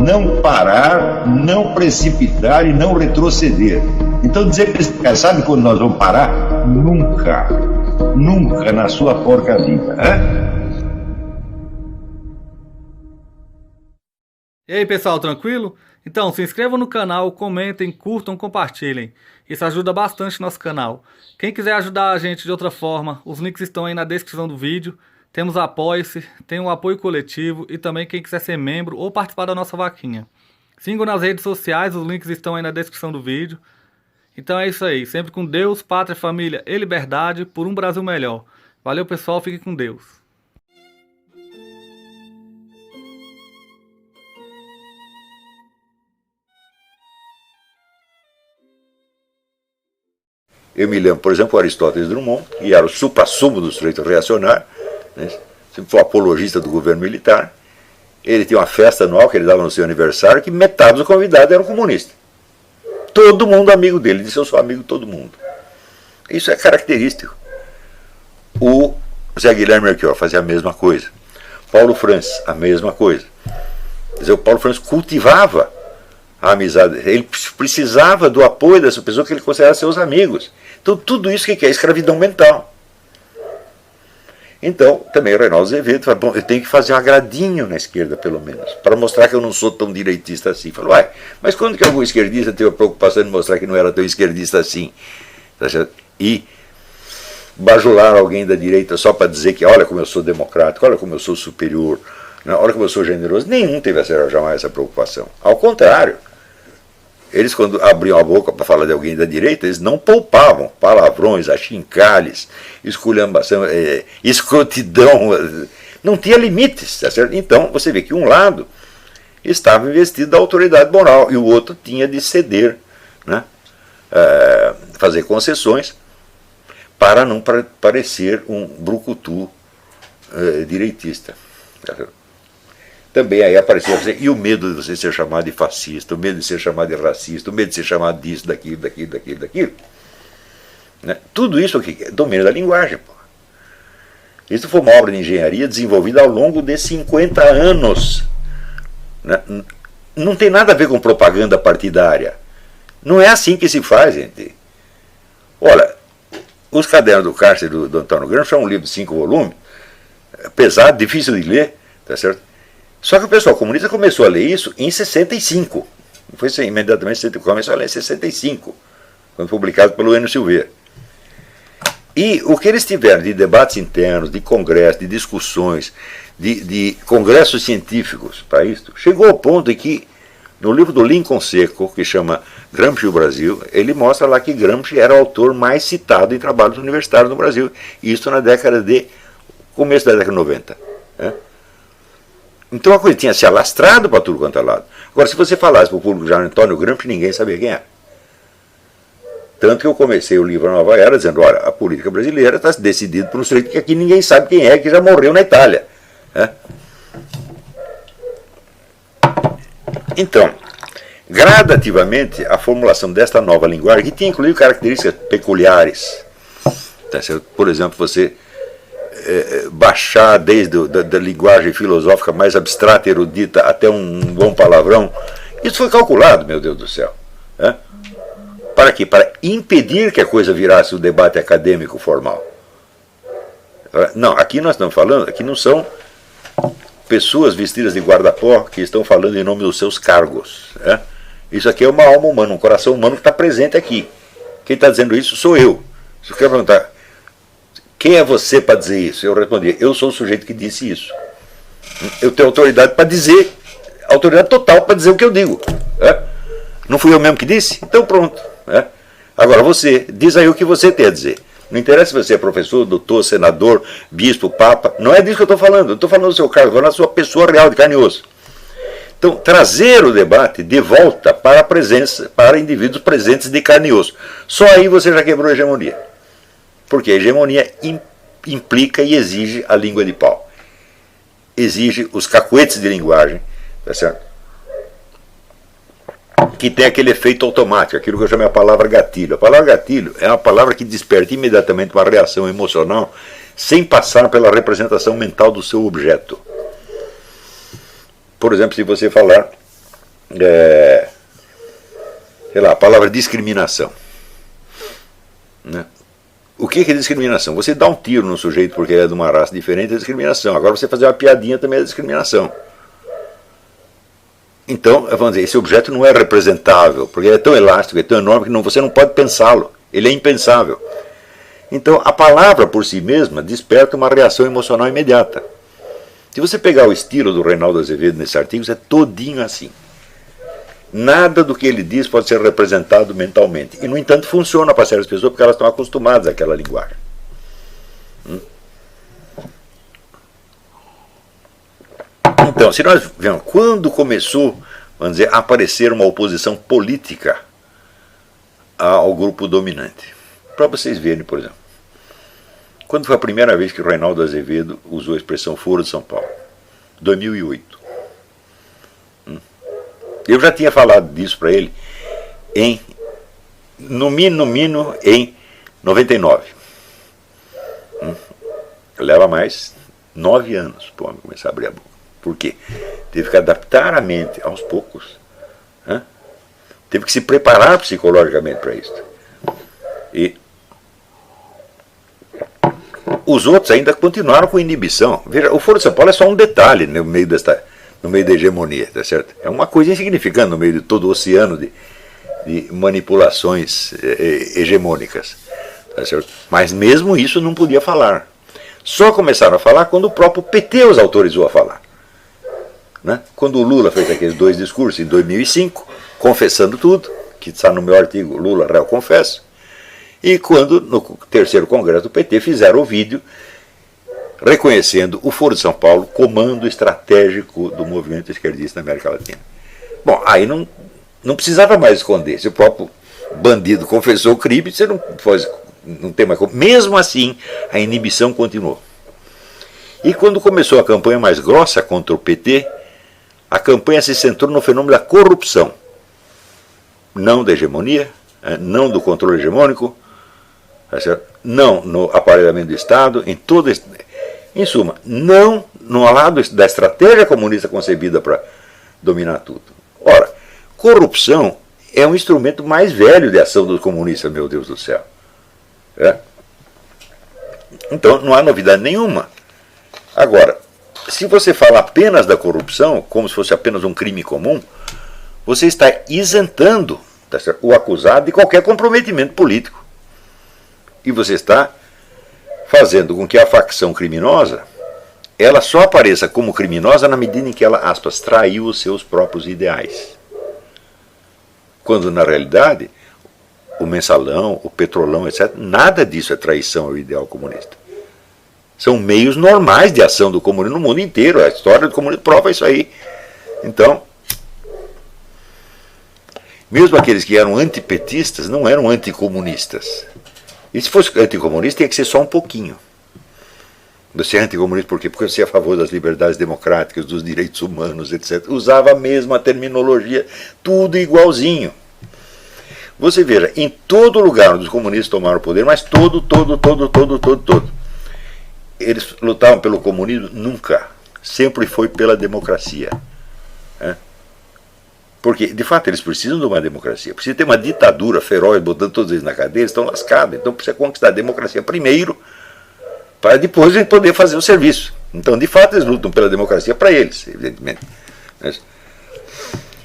não parar, não precipitar e não retroceder. Então dizer para esse cara, sabe quando nós vamos parar? Nunca. Nunca na sua porca vida. E aí pessoal, tranquilo? Então se inscrevam no canal, comentem, curtam, compartilhem. Isso ajuda bastante nosso canal. Quem quiser ajudar a gente de outra forma, os links estão aí na descrição do vídeo. Temos Apoie-se, tem o apoio coletivo e também quem quiser ser membro ou participar da nossa vaquinha. Sigam nas redes sociais, os links estão aí na descrição do vídeo. Então é isso aí, sempre com Deus, pátria, família e liberdade por um Brasil melhor. Valeu pessoal, fiquem com Deus. Eu me lembro, por exemplo, o Aristóteles Drummond, que era o supra-sumo do sujeito reacionário, né? Sempre foi apologista do governo militar. Ele tinha uma festa anual que ele dava no seu aniversário, que metade dos convidados eram comunistas. Todo mundo amigo dele, ele disse: eu sou amigo de todo mundo. Isso é característico. O Zé Guilherme Melchior fazia a mesma coisa. Paulo Francis, a mesma coisa. Quer dizer, o Paulo Francis cultivava a amizade, ele precisava do apoio dessa pessoa que ele considerava seus amigos. Então tudo isso que é escravidão mental. Então, também o Reinaldo Azevedo falou: bom, eu tenho que fazer um agradinho na esquerda, pelo menos, para mostrar que eu não sou tão direitista assim. Falou: uai, mas quando que algum esquerdista teve a preocupação de mostrar que não era tão esquerdista assim? E bajular alguém da direita só para dizer que olha como eu sou democrático, olha como eu sou superior, olha como eu sou generoso. Nenhum teve jamais essa preocupação. Ao contrário, eles, quando abriam a boca para falar de alguém da direita, eles não poupavam palavrões, achincalhes, esculhambação, escrotidão, não tinha limites, tá certo? Então você vê que um lado estava investido da autoridade moral e o outro tinha de ceder, né? Fazer concessões para não parecer um brucutu direitista, tá certo? Também aí aparecia você, e o medo de você ser chamado de fascista, o medo de ser chamado de racista, o medo de ser chamado disso, daquilo. Né? Tudo isso aqui é domínio da linguagem. Pô. Isso foi uma obra de engenharia desenvolvida ao longo de 50 anos. Né? Não tem nada a ver com propaganda partidária. Não é assim que se faz, gente. Olha, Os Cadernos do Cárcere do Antônio Gramsci é um livro de 5 volumes, pesado, difícil de ler, tá certo? Só que o pessoal comunista começou a ler isso em 65. Não foi imediatamente em 64, começou a ler em 65, quando publicado pelo Enio Silveira. E o que eles tiveram de debates internos, de congressos, de discussões, de congressos científicos para isso, chegou ao ponto em que, no livro do Lincoln Seco, que chama Gramsci e o Brasil, ele mostra lá que Gramsci era o autor mais citado em trabalhos universitários no Brasil. Isso na começo da década de 90. Né? Então a coisa tinha se alastrado para tudo quanto é lado. Agora, se você falasse para o público já Antônio Gramsci, ninguém sabia quem era. Tanto que eu comecei o livro Nova Era dizendo: olha, a política brasileira está decidida por um sujeito que aqui ninguém sabe quem é, que já morreu na Itália. Né? Então, gradativamente, a formulação desta nova linguagem, que tinha inclusive características peculiares, tá certo? Por exemplo, você baixar desde da linguagem filosófica mais abstrata, erudita, até um bom palavrão, isso foi calculado, meu Deus do céu. Né? Para quê? Para impedir que a coisa virasse o debate acadêmico formal. Não, aqui nós estamos falando, aqui não são pessoas vestidas de guarda-pó que estão falando em nome dos seus cargos. Né? Isso aqui é uma alma humana, um coração humano que está presente aqui. Quem está dizendo isso sou eu. Se eu quero perguntar: quem é você para dizer isso? Eu respondi: eu sou o sujeito que disse isso. Eu tenho autoridade para dizer, autoridade total para dizer o que eu digo. Não fui eu mesmo que disse? Então pronto. Agora você, diz aí o que você tem a dizer. Não interessa se você é professor, doutor, senador, bispo, papa. Não é disso que eu estou falando. Eu estou falando do seu cargo, estou falando da sua pessoa real, de carne e osso. Então, trazer o debate de volta para a presença, para indivíduos presentes de carne e osso. Só aí você já quebrou a hegemonia. Porque a hegemonia implica e exige a língua de pau. Exige os cacuetes de linguagem, tá certo? Que tem aquele efeito automático, aquilo que eu chamo a palavra gatilho. A palavra gatilho é uma palavra que desperta imediatamente uma reação emocional sem passar pela representação mental do seu objeto. Por exemplo, se você falar sei lá, a palavra discriminação. Né? O que é discriminação? Você dá um tiro no sujeito porque ele é de uma raça diferente é discriminação. Agora você fazer uma piadinha também é discriminação. Então, vamos dizer, esse objeto não é representável, porque ele é tão elástico, é tão enorme que você não pode pensá-lo. Ele é impensável. Então, a palavra por si mesma desperta uma reação emocional imediata. Se você pegar o estilo do Reinaldo Azevedo nesse artigo, é todinho assim. Nada do que ele diz pode ser representado mentalmente. E, no entanto, funciona para certas pessoas porque elas estão acostumadas àquela linguagem. Então, se nós vemos, quando começou, vamos dizer, a aparecer uma oposição política ao grupo dominante, para vocês verem, por exemplo, quando foi a primeira vez que o Reinaldo Azevedo usou a expressão Foro de São Paulo? 2008. Eu já tinha falado disso para ele no mínimo em 99. Leva mais 9 anos para o homem começar a abrir a boca. Por quê? Teve que adaptar a mente aos poucos. Teve que se preparar psicologicamente para isso. E os outros ainda continuaram com inibição. Veja, o Foro de São Paulo é só um detalhe no meio da hegemonia, tá certo? É uma coisa insignificante no meio de todo o oceano de manipulações hegemônicas, tá certo? Mas mesmo isso não podia falar. Só começaram a falar quando o próprio PT os autorizou a falar. Né? Quando o Lula fez aqueles 2 discursos em 2005, confessando tudo, que está no meu artigo Lula Réu Confesso, e quando no 3º Congresso do PT fizeram o vídeo reconhecendo o Foro de São Paulo comando estratégico do movimento esquerdista na América Latina. Bom, aí não precisava mais esconder. Se o próprio bandido confessou o crime, você não tem mais como. Mesmo assim, a inibição continuou. E quando começou a campanha mais grossa contra o PT, a campanha se centrou no fenômeno da corrupção. Não da hegemonia, não do controle hegemônico, não no aparelhamento do Estado, em suma, não no lado da estratégia comunista concebida para dominar tudo. Ora, corrupção é um instrumento mais velho de ação dos comunistas, meu Deus do céu. Então, não há novidade nenhuma. Agora, se você fala apenas da corrupção, como se fosse apenas um crime comum, você está isentando o acusado de qualquer comprometimento político. E você está fazendo com que a facção criminosa ela só apareça como criminosa na medida em que ela, aspas, traiu os seus próprios ideais. Quando, na realidade, o mensalão, o petrolão, etc., nada disso é traição ao ideal comunista. São meios normais de ação do comunismo no mundo inteiro. A história do comunismo prova isso aí. Então, mesmo aqueles que eram antipetistas não eram anticomunistas. E se fosse anticomunista, tinha que ser só um pouquinho. Você é anticomunista por quê? Porque você é a favor das liberdades democráticas, dos direitos humanos, etc. Usava a mesma terminologia, tudo igualzinho. Você veja, em todo lugar onde os comunistas tomaram o poder, mas todo, eles lutavam pelo comunismo? Nunca. Sempre foi pela democracia. Porque, de fato, eles precisam de uma democracia. Precisa ter uma ditadura feroz, botando todos eles na cadeia, eles estão lascados. Então precisa conquistar a democracia primeiro, para depois a gente poder fazer o serviço. Então, de fato, eles lutam pela democracia para eles, evidentemente.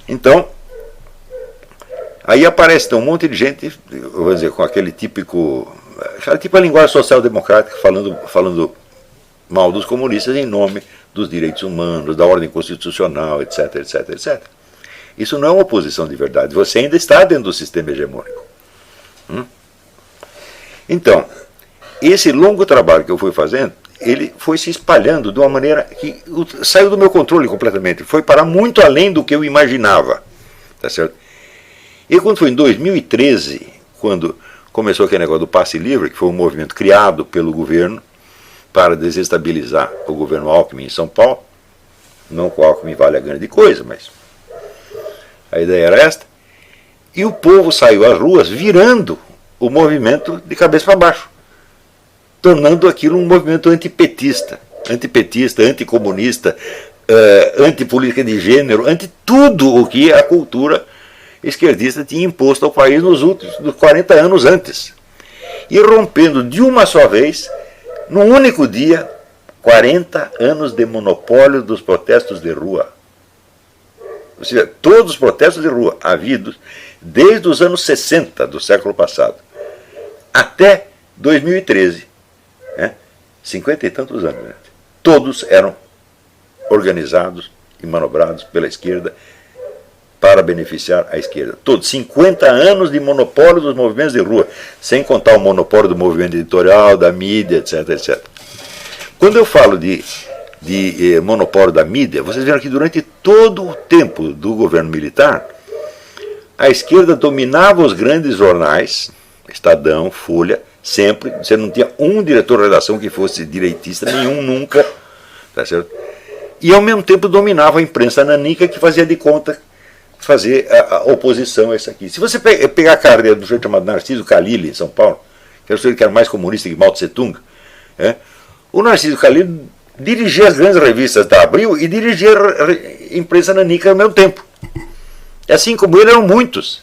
Então, aí aparece um monte de gente, vou dizer, com aquela típica linguagem social-democrática, falando mal dos comunistas em nome dos direitos humanos, da ordem constitucional, etc, etc, etc. Isso não é uma oposição de verdade. Você ainda está dentro do sistema hegemônico. Então, esse longo trabalho que eu fui fazendo, ele foi se espalhando de uma maneira que saiu do meu controle completamente. Foi para muito além do que eu imaginava. Tá certo? E quando foi em 2013, quando começou aquele negócio do passe livre, que foi um movimento criado pelo governo para desestabilizar o governo Alckmin em São Paulo, não que o Alckmin vale a grande coisa, mas a ideia era esta, e o povo saiu às ruas virando o movimento de cabeça para baixo, tornando aquilo um movimento antipetista, anticomunista, antipolítica de gênero, anti tudo o que a cultura esquerdista tinha imposto ao país nos últimos 40 anos antes. E rompendo de uma só vez, num único dia, 40 anos de monopólio dos protestos de rua. Ou seja, todos os protestos de rua havidos desde os anos 60 do século passado até 2013, 50 e tantos anos, né? Todos eram organizados e manobrados pela esquerda para beneficiar a esquerda. Todos, 50 anos de monopólio dos movimentos de rua, sem contar o monopólio do movimento editorial, da mídia, etc, etc. Quando eu falo de monopólio da mídia, vocês viram que durante todo o tempo do governo militar, a esquerda dominava os grandes jornais, Estadão, Folha, sempre. Você não tinha um diretor de redação que fosse direitista, nenhum, nunca. Tá certo? E ao mesmo tempo dominava a imprensa nanica, que fazia de conta fazer a oposição a isso aqui. Se você pegar a carreira do sujeito chamado Narciso Calili, em São Paulo, que era o sujeito que era mais comunista que Mao Tse Tung, o Narciso Calili dirigia as grandes revistas da Abril e dirigia a imprensa nanica ao mesmo tempo. Assim como ele, eram muitos.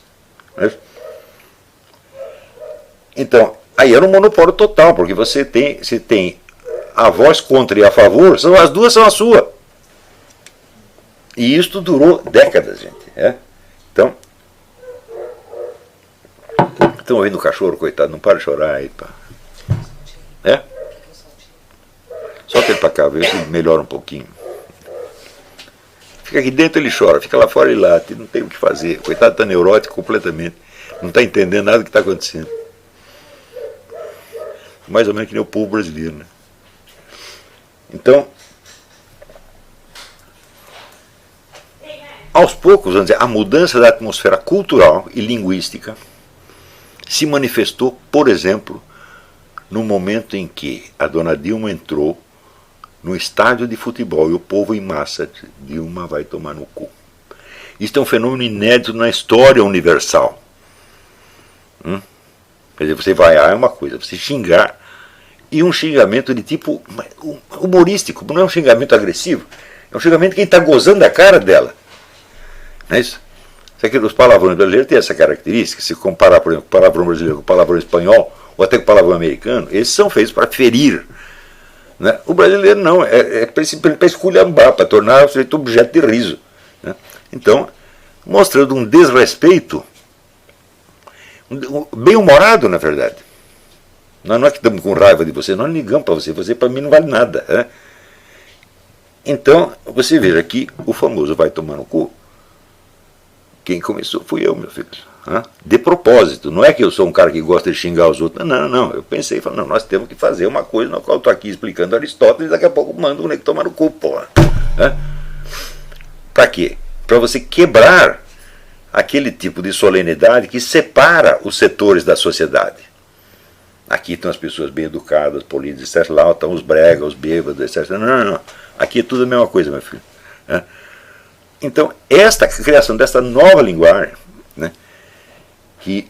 Então, aí era um monopólio total, porque você tem a voz contra e a favor, as duas são a sua. E isso durou décadas, gente. Então, estão ouvindo o cachorro, coitado, não para de chorar aí. Pá. Solta ele para cá, vê se melhora um pouquinho. Fica aqui dentro, ele chora, fica lá fora, ele late, não tem o que fazer. Coitado, está neurótico completamente, não está entendendo nada do que está acontecendo. Mais ou menos que nem o povo brasileiro, né? Então, aos poucos, vamos dizer, a mudança da atmosfera cultural e linguística se manifestou, por exemplo, no momento em que a dona Dilma entrou no estádio de futebol e o povo em massa disse: Dilma vai tomar no cu. Isso é um fenômeno inédito na história universal. Quer dizer, você vaiar é uma coisa, você xingar, e um xingamento de tipo humorístico, não é um xingamento agressivo, é um xingamento de quem está gozando da cara dela. Não é isso? Os palavrões brasileiros têm essa característica. Se comparar, por exemplo, o palavrão brasileiro com o palavrão espanhol, ou até com o palavrão americano, eles são feitos para ferir. Né? O brasileiro não, é para esculhambar, para tornar o sujeito objeto de riso. Né? Então, mostrando um desrespeito, bem-humorado, na verdade. Não é que estamos com raiva de você, nós ligamos para você para mim não vale nada. Né? Então, você veja que o famoso vai tomar no cu. Quem começou fui eu, meu filho. De propósito. Não é que eu sou um cara que gosta de xingar os outros. Não. Eu pensei e falei, não, nós temos que fazer uma coisa na qual eu estou aqui explicando Aristóteles e daqui a pouco mando o nego tomar no cu, porra. Para quê? Para você quebrar aquele tipo de solenidade que separa os setores da sociedade. Aqui estão as pessoas bem educadas, polidas, etc. Lá estão os bregas, os bêbados, etc. Não. Aqui é tudo a mesma coisa, meu filho. Então, esta criação desta nova linguagem, né, que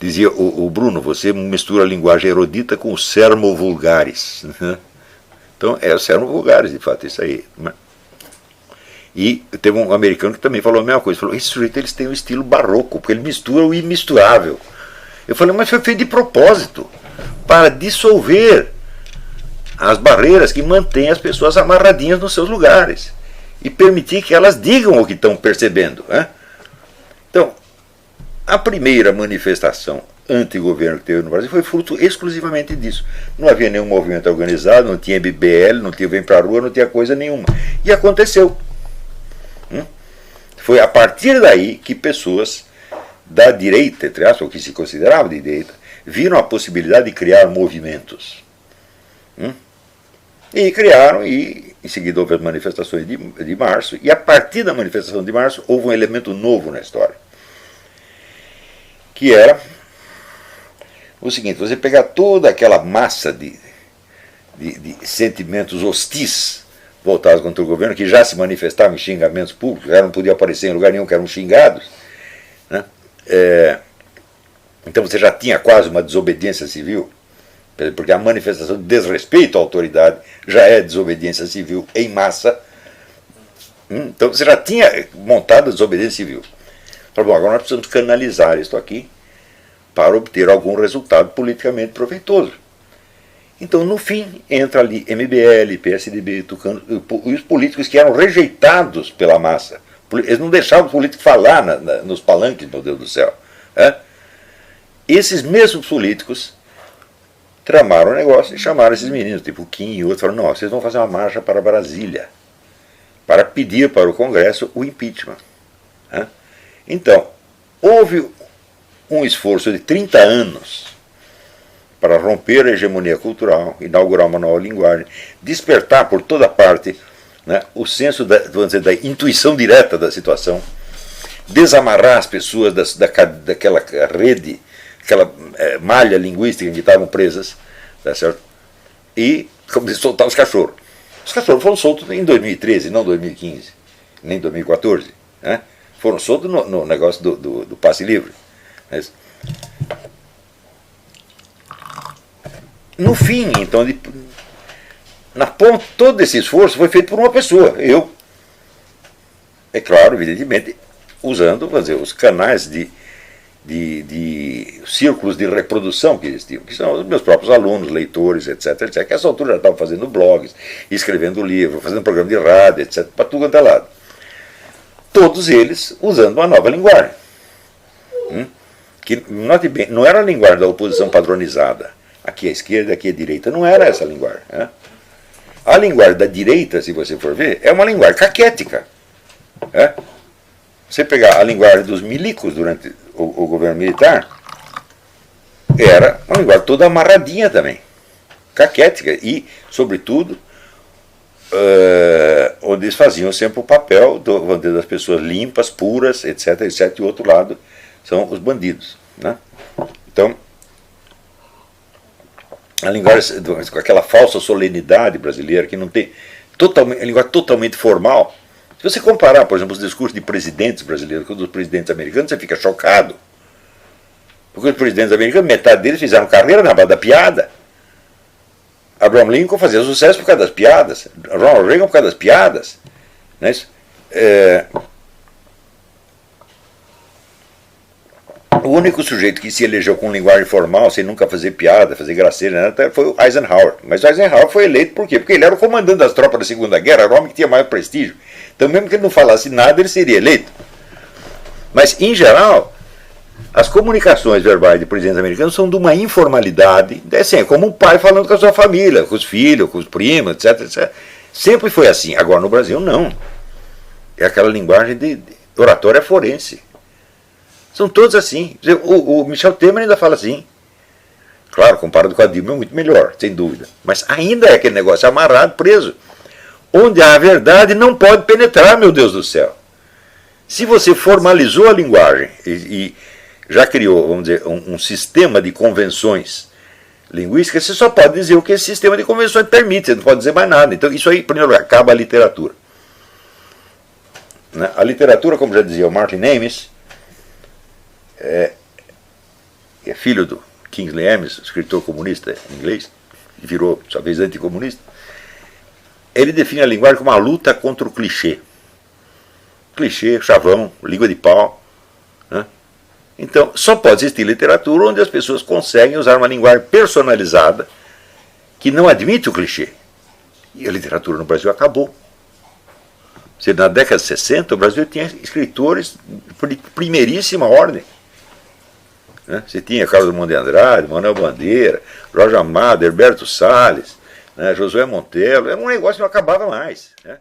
dizia o Bruno, você mistura a linguagem erudita com os sermovulgares. Né? Então, é os sermovulgares, de fato, isso aí. Né? E teve um americano que também falou a mesma coisa. Falou, esse sujeito, eles têm um estilo barroco, porque ele mistura o imisturável. Eu falei, mas foi feito de propósito, para dissolver as barreiras que mantêm as pessoas amarradinhas nos seus lugares e permitir que elas digam o que estão percebendo. Né? Então, a primeira manifestação anti-governo que teve no Brasil foi fruto exclusivamente disso. Não havia nenhum movimento organizado, não tinha MBL, não tinha Vem Pra Rua, não tinha coisa nenhuma. E aconteceu. Foi a partir daí que pessoas da direita, entre aspas, ou que se considerava de direita, viram a possibilidade de criar movimentos. E criaram, e em seguida houve as manifestações de março, e a partir da manifestação de março houve um elemento novo na história, que era o seguinte: você pegar toda aquela massa de sentimentos hostis voltados contra o governo, que já se manifestavam em xingamentos públicos, já não podiam aparecer em lugar nenhum, que eram xingados, né? Então você já tinha quase uma desobediência civil porque a manifestação de desrespeito à autoridade já é desobediência civil em massa. Então você já tinha montado a desobediência civil. Falei, bom, agora nós precisamos canalizar isso aqui para obter algum resultado politicamente proveitoso. Então, no fim, entra ali MBL, PSDB, Tucano, e os políticos que eram rejeitados pela massa. Eles não deixavam o político falar nos palanques, meu Deus do céu. Esses mesmos políticos tramaram o negócio e chamaram esses meninos, tipo o Kim e outros, falaram, não, vocês vão fazer uma marcha para Brasília, para pedir para o Congresso o impeachment. Então, houve um esforço de 30 anos para romper a hegemonia cultural, inaugurar uma nova linguagem, despertar por toda parte, né, o senso vamos dizer, da intuição direta da situação, desamarrar as pessoas daquela rede, aquela malha linguística em que estavam presas, tá certo? E soltar os cachorros. Os cachorros foram soltos em 2013, não 2015, nem 2014. Né? Foram soltos no negócio do passe livre. No fim, então, na ponta, todo esse esforço foi feito por uma pessoa, eu. É claro, evidentemente, usando, vamos dizer, os canais de círculos de reprodução que existiam, que são os meus próprios alunos, leitores, etc, que a essa altura já estavam fazendo blogs, escrevendo livros, fazendo programa de rádio, etc, para tudo quanto é lado. Todos eles usando uma nova linguagem. Que, note bem, não era a linguagem da oposição padronizada. Aqui é a esquerda, aqui é a direita. Não era essa a linguagem. Né? A linguagem da direita, se você for ver, é uma linguagem caquética. Né? Você pegar a linguagem dos milicos durante o governo militar, era uma linguagem toda amarradinha também. Caquética. E, sobretudo, onde eles faziam sempre o papel das pessoas limpas, puras, etc, etc. E o outro lado são os bandidos. Né? Então, a linguagem com aquela falsa solenidade brasileira, que não tem a linguagem totalmente formal. Se você comparar, por exemplo, os discursos de presidentes brasileiros com os dos presidentes americanos, você fica chocado. Porque os presidentes americanos, metade deles fizeram carreira na base da piada. Abraham Lincoln fazia sucesso por causa das piadas. Ronald Reagan por causa das piadas. Não é isso? O único sujeito que se elegeu com linguagem formal, sem nunca fazer piada, fazer graceira, nada, foi o Eisenhower. Mas o Eisenhower foi eleito por quê? Porque ele era o comandante das tropas da Segunda Guerra, era o homem que tinha maior prestígio. Então, mesmo que ele não falasse nada, ele seria eleito. Mas, em geral, as comunicações verbais de presidentes americanos são de uma informalidade, assim, é como um pai falando com a sua família, com os filhos, com os primos, etc, etc. Sempre foi assim. Agora, no Brasil, não. É aquela linguagem de oratória forense. São todos assim. O Michel Temer ainda fala assim. Claro, comparado com a Dilma é muito melhor, sem dúvida. Mas ainda é aquele negócio amarrado, preso. Onde a verdade não pode penetrar, meu Deus do céu. Se você formalizou a linguagem e já criou, vamos dizer, um sistema de convenções linguísticas, você só pode dizer o que esse sistema de convenções permite, você não pode dizer mais nada. Então isso aí, em primeiro lugar, acaba a literatura. A literatura, como já dizia o Martin Amis, é filho do Kingsley Amis, escritor comunista inglês, que virou, sua vez, anticomunista. Ele define a linguagem como uma luta contra o clichê. Clichê, chavão, língua de pau. Né? Então, só pode existir literatura onde as pessoas conseguem usar uma linguagem personalizada que não admite o clichê. E a literatura no Brasil acabou. Na década de 60, o Brasil tinha escritores de primeiríssima ordem. Né? Você tinha Carlos Drummond de Andrade, Manuel Bandeira, Jorge Amado, Herberto Salles, né? Josué Monteiro. Era um negócio que não acabava mais. Né?